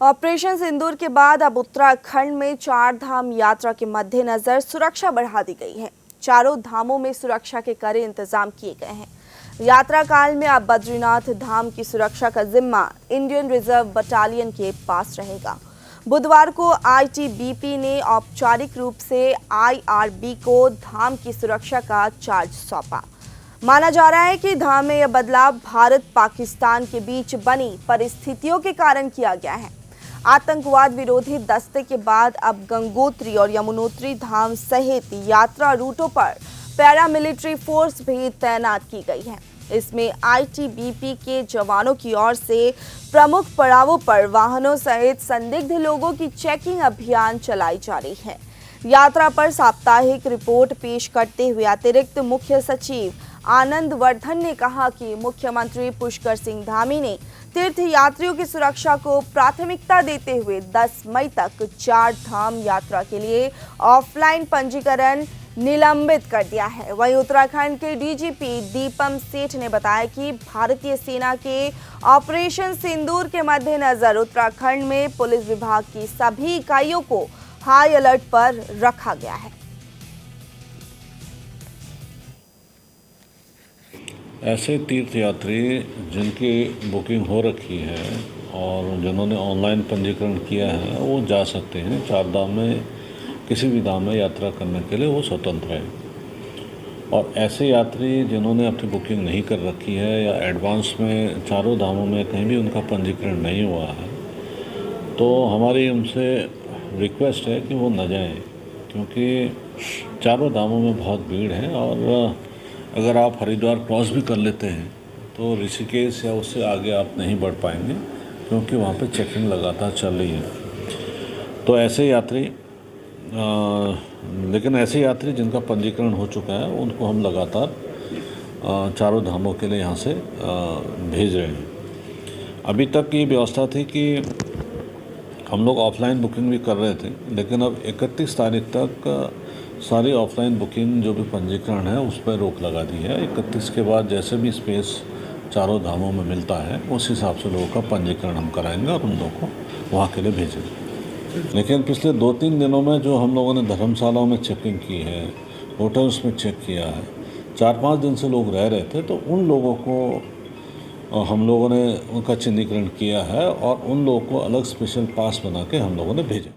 Operation सिंदूर के बाद अब उत्तराखंड में चार धाम यात्रा के मद्देनजर सुरक्षा बढ़ा दी गई है। चारों धामों में सुरक्षा के कड़े इंतजाम किए गए हैं। यात्रा काल में अब बद्रीनाथ धाम की सुरक्षा का जिम्मा इंडियन रिजर्व बटालियन के पास रहेगा। बुधवार को आईटीबीपी ने औपचारिक रूप से आईआरबी को धाम की सुरक्षा का चार्ज सौंपा। माना जा रहा है कि धाम में यह बदलाव भारत पाकिस्तान के बीच बनी परिस्थितियों के कारण किया गया है। आतंकवाद विरोधी दस्ते के बाद अब गंगोत्री और यमुनोत्री धाम सहित यात्रा रूटों पर पैरामिलिट्री फोर्स भी तैनात की गई है। इसमें आईटीबीपी के जवानों की ओर से प्रमुख पड़ावों पर वाहनों सहित संदिग्ध लोगों की चेकिंग अभियान चलाई जा रही है। यात्रा पर साप्ताहिक रिपोर्ट पेश करते हुए अतिरिक्त मुख्य सचिव आनंद वर्धन ने कहा कि मुख्यमंत्री पुष्कर सिंह धामी ने तीर्थ यात्रियों की सुरक्षा को प्राथमिकता देते हुए 10 मई तक चार धाम यात्रा के लिए ऑफलाइन पंजीकरण निलंबित कर दिया है। वहीं उत्तराखंड के डीजीपी दीपम सेठ ने बताया कि भारतीय सेना के ऑपरेशन सिंदूर के मद्देनजर उत्तराखंड में पुलिस विभाग की सभी इकाइयों को हाई अलर्ट पर रखा गया है। ऐसे तीर्थयात्री जिनकी बुकिंग हो रखी है और जिन्होंने ऑनलाइन पंजीकरण किया है वो जा सकते हैं। चार धाम में किसी भी धाम में यात्रा करने के लिए वो स्वतंत्र है। और ऐसे यात्री जिन्होंने अपनी बुकिंग नहीं कर रखी है या एडवांस में चारों धामों में कहीं भी उनका पंजीकरण नहीं हुआ है तो हमारी उनसे रिक्वेस्ट है कि वो न जाएं, क्योंकि चारों धामों में बहुत भीड़ है। और अगर आप हरिद्वार क्रॉस भी कर लेते हैं तो ऋषिकेश या उससे आगे आप नहीं बढ़ पाएंगे, क्योंकि वहाँ पे चेकिंग लगातार चल रही है। तो ऐसे यात्री लेकिन ऐसे यात्री जिनका पंजीकरण हो चुका है उनको हम लगातार चारों धामों के लिए यहाँ से भेज रहे हैं। अभी तक ये व्यवस्था थी कि हम लोग ऑफलाइन बुकिंग भी कर रहे थे, लेकिन अब 31 तारीख तक सारी ऑफलाइन बुकिंग जो भी पंजीकरण है उस पर रोक लगा दी है। 31 के बाद जैसे भी स्पेस चारों धामों में मिलता है उस हिसाब से लोगों का पंजीकरण हम कराएंगे और उन लोगों को वहाँ के लिए भेजेंगे। लेकिन पिछले 2-3 दिनों में जो हम लोगों ने धर्मशालाओं में चेकिंग की है, होटल्स में चेक किया है, 4-5 दिन से लोग रह रहे थे, तो उन लोगों को हम लोगों ने उनका चिन्हीकरण किया है और उन लोगों को अलग स्पेशल पास बना के हम लोगों ने भेजा।